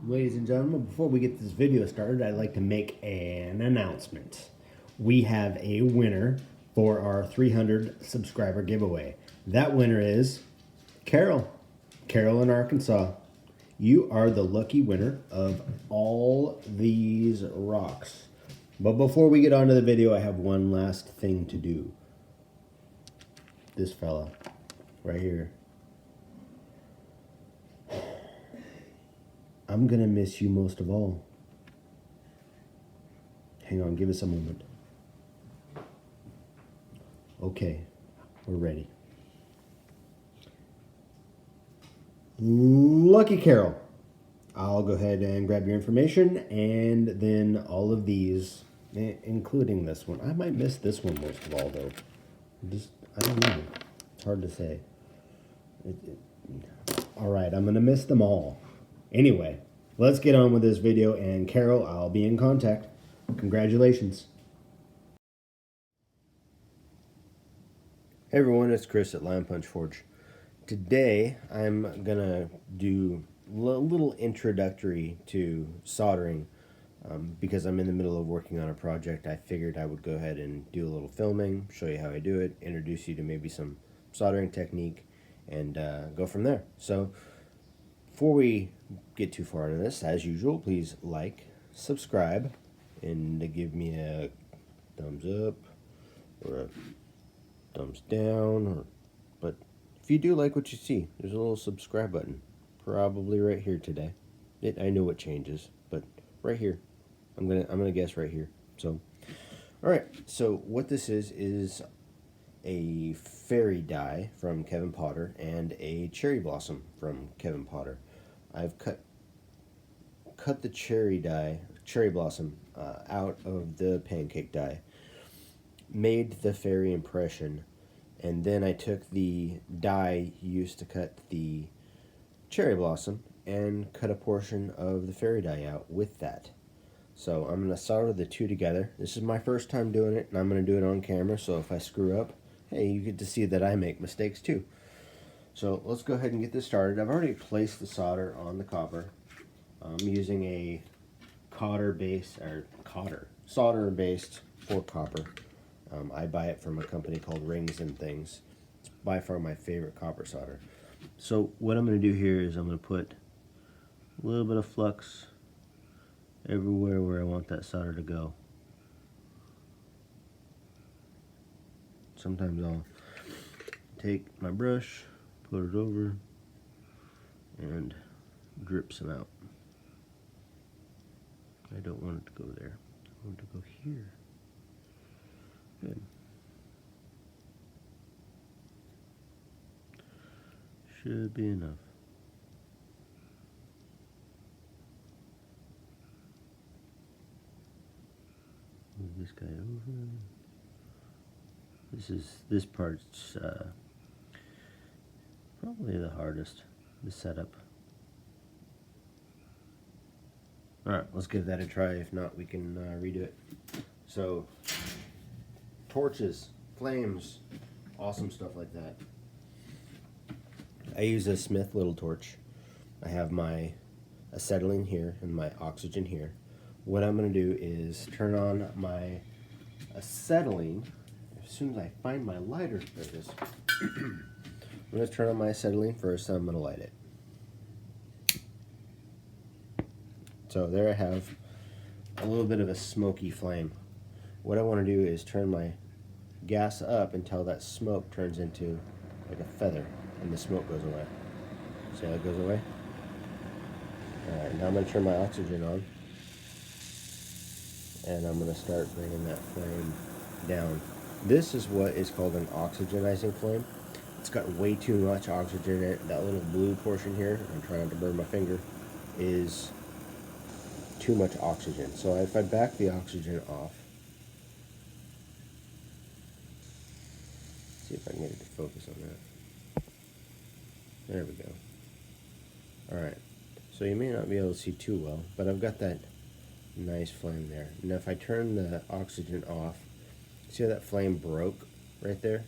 Ladies and gentlemen, before we get this video started, I'd like to make an announcement. We have a winner for our 300 subscriber giveaway. That winner is Carol. Carol in Arkansas. You are the lucky winner of all these rocks. But before we get on to the video, I have one last thing to do. This fella right here. I'm gonna miss you most of all. Hang on, give us a moment. Okay, we're ready. Lucky Carol. I'll go ahead and grab your information, and then all of these, including this one. I might miss this one most of all, though. I don't know. It's hard to say. All right, I'm gonna miss them all. Anyway, let's get on with this video, and Carol, I'll be in contact. Congratulations. Hey everyone, it's Chris at Lion Punch Forge. Today, I'm gonna do a little introductory to soldering. Because I'm in the middle of working on a project, I figured I would go ahead and do a little filming, show you how I do it, introduce you to maybe some soldering technique, and go from there. So, before we get too far into this, as usual, please like, subscribe, and give me a thumbs up or a thumbs down. But if you do like what you see, there's a little subscribe button, probably right here today. I know it changes, but right here. I'm gonna guess right here. So, all right. So what this is a fairy die from Kevin Potter and a cherry blossom from Kevin Potter. I've cut the cherry blossom out of the pancake die, made the fairy impression, and then I took the die used to cut the cherry blossom and cut a portion of the fairy die out with that. So I'm going to solder the two together. This is my first time doing it, and I'm going to do it on camera, so if I screw up, hey, you get to see that I make mistakes too. So let's go ahead and get this started. I've already placed the solder on the copper. I'm using a solder-based for copper. I buy it from a company called Rings and Things. It's by far my favorite copper solder. So what I'm going to do here is I'm going to put a little bit of flux everywhere where I want that solder to go. Sometimes I'll take my brush, put it over, and drip some out. I don't want it to go there. I want it to go here. Good. Should be enough. Move this guy over. This part's probably the hardest, the setup. Alright, let's give that a try. If not, we can redo it. So, torches, flames, awesome stuff like that. I use a Smith little torch. I have my acetylene here and my oxygen here. What I'm going to do is turn on my acetylene. As soon as I find my lighter, there it is. I'm going to turn on my acetylene first, and I'm going to light it. So there I have a little bit of a smoky flame. What I want to do is turn my gas up until that smoke turns into like a feather and the smoke goes away. See how it goes away? Alright, now I'm going to turn my oxygen on, and I'm going to start bringing that flame down. This is what is called an oxygenizing flame. It's got way too much oxygen in it. That little blue portion here, I'm trying not to burn my finger, is too much oxygen. So if I back the oxygen off, see if I can get it to focus on that. There we go. Alright, so you may not be able to see too well, but I've got that nice flame there. Now if I turn the oxygen off, see how that flame broke right there?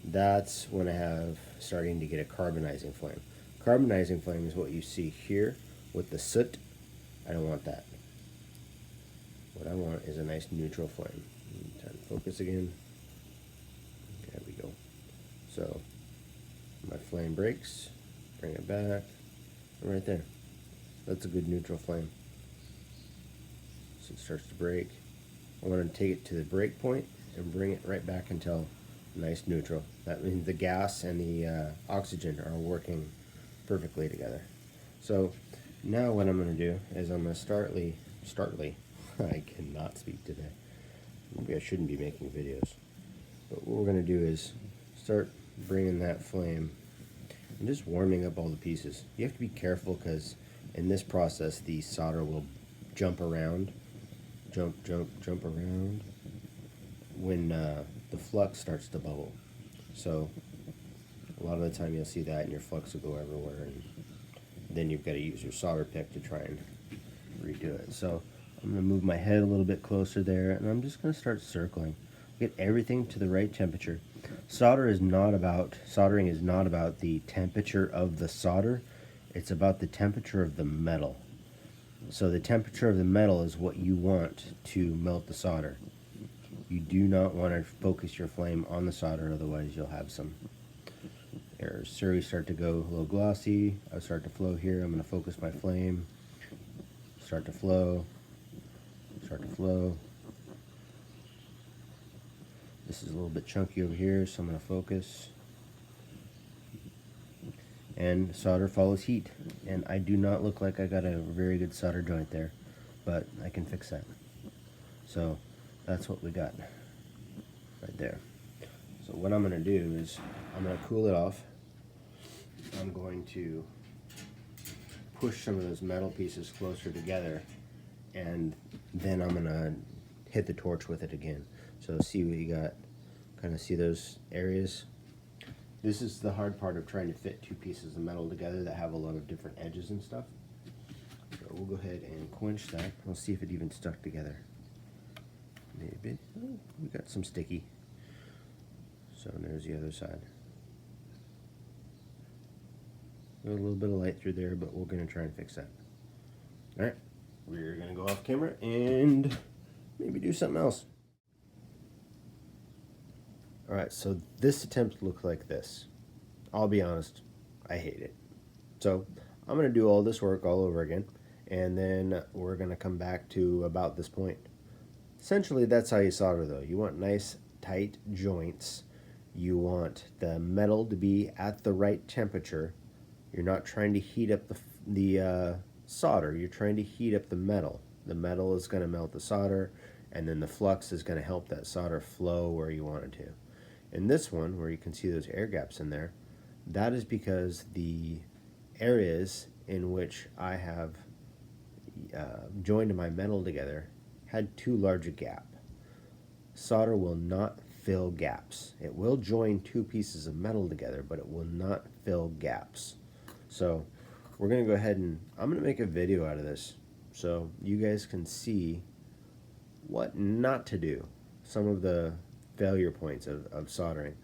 That's when I have starting to get a carbonizing flame. Carbonizing flame is what you see here with the soot. I don't want that. What I want is a nice neutral flame. Time to focus again. There we go. So my flame breaks, bring it back, and right there. That's a good neutral flame. So it starts to break. I want to take it to the break point and bring it right back until nice neutral. That means the gas and the oxygen are working perfectly together. So now what I'm going to do is I'm going to startly, I cannot speak today. Maybe I shouldn't be making videos. But what we're going to do is start bringing that flame and just warming up all the pieces. You have to be careful because in this process the solder will jump around, jump around when the flux starts to bubble. So a lot of the time you'll see that and your flux will go everywhere, and then you've got to use your solder pick to try and redo it. So I'm going to move my head a little bit closer there, and I'm just going to start circling. Get everything to the right temperature. Soldering is not about the temperature of the solder. It's about the temperature of the metal. So the temperature of the metal is what you want to melt the solder. You do not want to focus your flame on the solder, otherwise you'll have some errors. So we start to go a little glossy. I start to flow here. I'm going to focus my flame. Start to flow. Start to flow. This is a little bit chunky over here, so I'm going to focus. And solder follows heat. And I do not look like I got a very good solder joint there, but I can fix that. So that's what we got right there. So what I'm going to do is I'm going to cool it off. I'm going to push some of those metal pieces closer together, and then I'm going to hit the torch with it again. So see what you got. Kind of see those areas. This is the hard part of trying to fit two pieces of metal together that have a lot of different edges and stuff. So we'll go ahead and quench that. We'll see if it even stuck together. Maybe. Oh, we got some sticky. So there's the other side. Got a little bit of light through there, but we're going to try and fix that. Alright, we're going to go off camera and maybe do something else. Alright, so this attempt looked like this. I'll be honest, I hate it. So I'm going to do all this work all over again, and then we're going to come back to about this point. Essentially, that's how you solder though. You want nice, tight joints. You want the metal to be at the right temperature. You're not trying to heat up the solder. You're trying to heat up the metal. The metal is going to melt the solder, and then the flux is going to help that solder flow where you want it to. In this one, where you can see those air gaps in there, that is because the areas in which I have joined my metal together had too large a gap. Solder will not fill gaps. It will join two pieces of metal together, but it will not fill gaps. So we're going to go ahead and I'm going to make a video out of this so you guys can see what not to do, some of the failure points of soldering.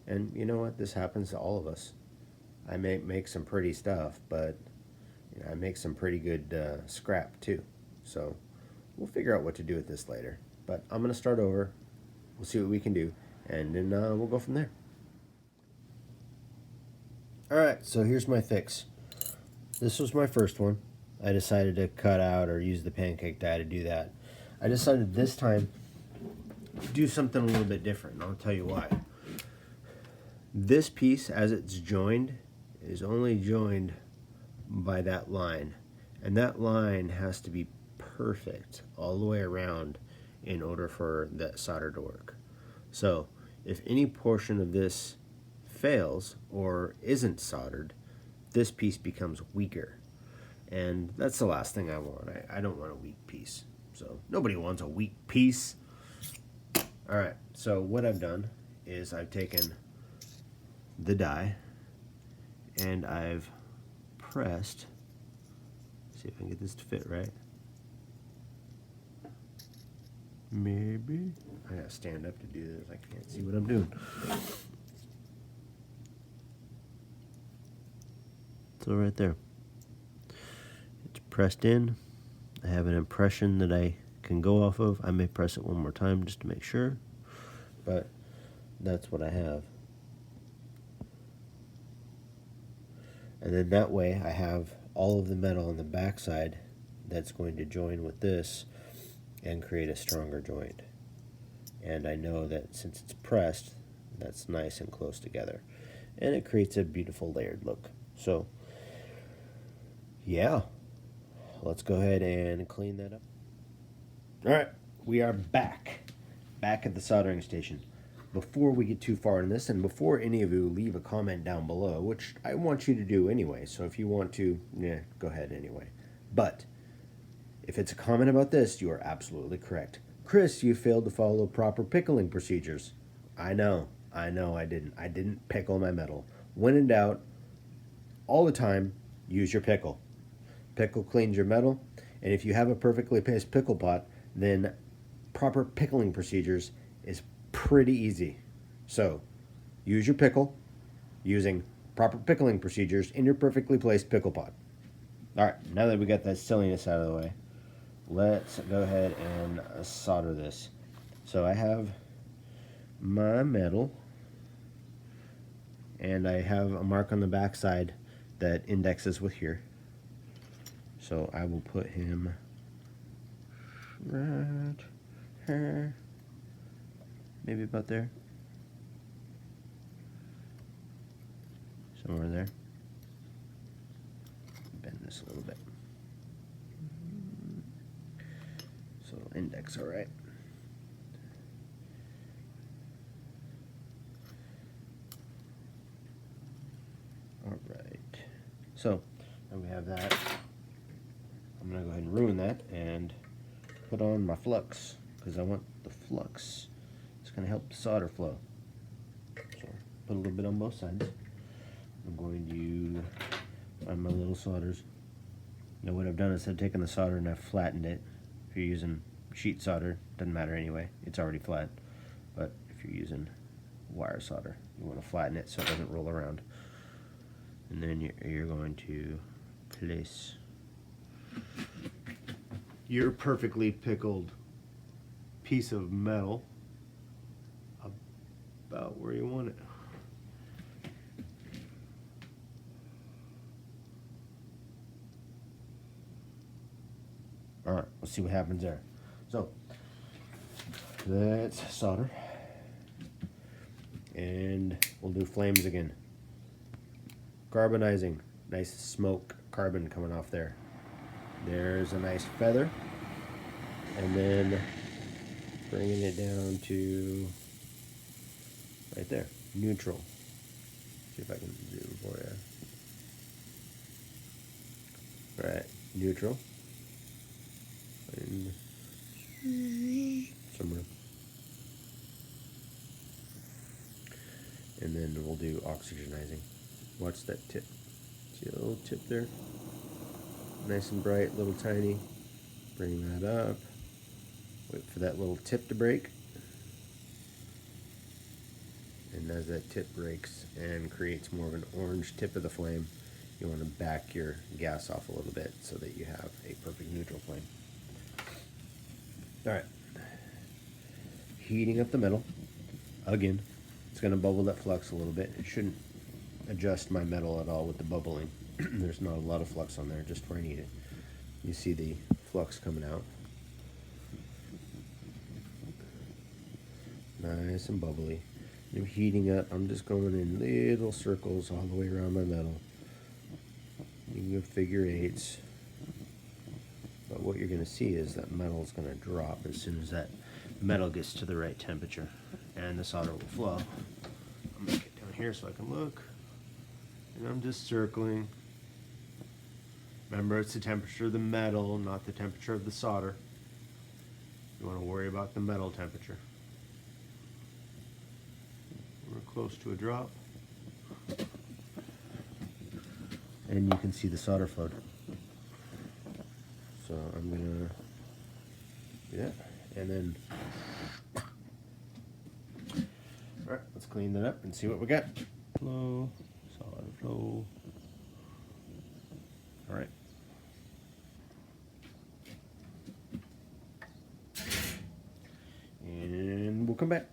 And you know what, this happens to all of us. I may make some pretty stuff, but you know, I make some pretty good scrap too. So we'll figure out what to do with this later. But I'm going to start over. We'll see what we can do, and then we'll go from there. Alright, so here's my fix. This was my first one. I decided to cut out or use the pancake die to do that. I decided this time to do something a little bit different, and I'll tell you why. This piece, as it's joined, is only joined by that line. And that line has to be perfect all the way around in order for that solder to work. So if any portion of this fails or isn't soldered, this piece becomes weaker, and that's the last thing I want. I don't want a weak piece, so nobody wants a weak piece. Alright, so what I've done is I've taken the die and I've pressed, see if I can get this to fit right. Maybe I gotta stand up to do this. I can't see what I'm doing. So right there, it's pressed in. I have an impression that I can go off of. I may press it one more time just to make sure, but that's what I have. And then that way I have all of the metal on the backside that's going to join with this and create a stronger joint. And I know that since it's pressed, that's nice and close together. And it creates a beautiful layered look. So, yeah, let's go ahead and clean that up. All right, we are back at the soldering station. Before we get too far in this, and before any of you leave a comment down below, which I want you to do anyway, so if you want to, yeah, go ahead anyway. But if it's a comment about this, you are absolutely correct. Chris, you failed to follow proper pickling procedures. I know I didn't. I didn't pickle my metal. When in doubt, all the time, use your pickle. Pickle cleans your metal, and if you have a perfectly placed pickle pot, then proper pickling procedures is pretty easy. So, use your pickle using proper pickling procedures in your perfectly placed pickle pot. Alright, now that we got that silliness out of the way, let's go ahead and solder this. So I have my metal, and I have a mark on the back side that indexes with here. So I will put him right here, maybe about there, somewhere there. Bend this a little bit. So index, all right. All right. So now we have that. I'm gonna go ahead and ruin that and put on my flux, because I want the flux. It's gonna help the solder flow. So put a little bit on both sides. I'm going to find my little solders. Now what I've done is I've taken the solder and I've flattened it. If you're using sheet solder, doesn't matter anyway, it's already flat. But if you're using wire solder, you want to flatten it so it doesn't roll around. And then you're going to place your perfectly pickled piece of metal about where you want it. Alright, let's see what happens there. So, let's solder. And we'll do flames again. Carbonizing. Nice smoke carbon coming off there. There's a nice feather. And then bringing it down to right there. Neutral. See if I can zoom for you. Right, neutral. And somewhere. And then we'll do oxygenizing. Watch that tip. See a little tip there? Nice and bright, little tiny. Bring that up. Wait for that little tip to break. And as that tip breaks and creates more of an orange tip of the flame, you want to back your gas off a little bit so that you have a perfect neutral flame. Alright. Heating up the metal. Again, it's going to bubble that flux a little bit. It shouldn't adjust my metal at all with the bubbling. There's not a lot of flux on there, just where I need it. You see the flux coming out. Nice and bubbly. I'm heating up. I'm just going in little circles all the way around my metal. You can go figure eights. But what you're going to see is that metal is going to drop as soon as that metal gets to the right temperature. And the solder will flow. I'm going to get down here so I can look. And I'm just circling. Remember, it's the temperature of the metal, not the temperature of the solder. You want to worry about the metal temperature. We're close to a drop. And you can see the solder flowed. So I'm going to do that. And then, alright, let's clean that up and see what we got. Flow, solder flow. Alright. welcome back.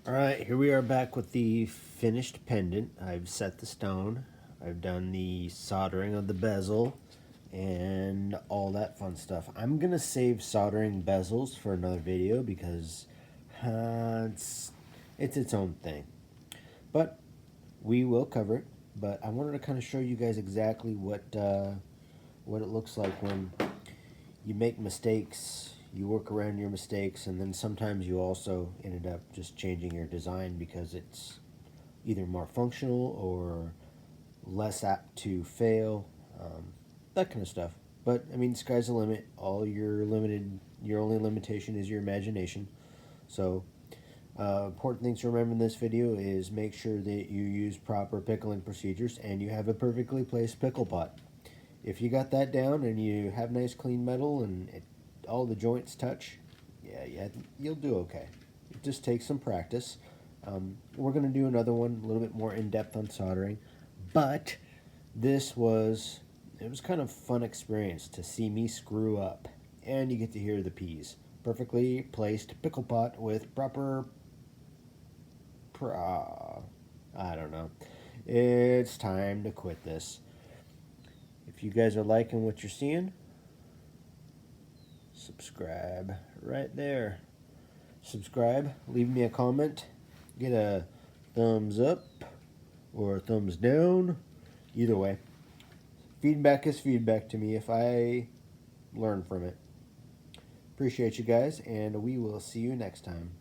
Alright, here we are back with the finished pendant. I've set the stone, I've done the soldering of the bezel, and all that fun stuff. I'm gonna save soldering bezels for another video because it's its own thing. But we will cover it. But I wanted to kind of show you guys exactly what it looks like when you make mistakes. You work around your mistakes, and then sometimes you also ended up just changing your design because it's either more functional or less apt to fail, that kind of stuff. But I mean, sky's the limit. Your only limitation is your imagination. So important things to remember in this video is make sure that you use proper pickling procedures and you have a perfectly placed pickle pot. If you got that down and you have nice clean metal and all the joints touch, yeah, you'll do okay. It just takes some practice. We're going to do another one a little bit more in-depth on soldering, but it was kind of a fun experience to see me screw up, and you get to hear the P's. Perfectly placed pickle pot with proper I don't know. It's time to quit this. If you guys are liking what you're seeing, subscribe right there. Subscribe, leave me a comment, get a thumbs up or a thumbs down. Either way, feedback is feedback to me if I learn from it. Appreciate you guys, and we will see you next time.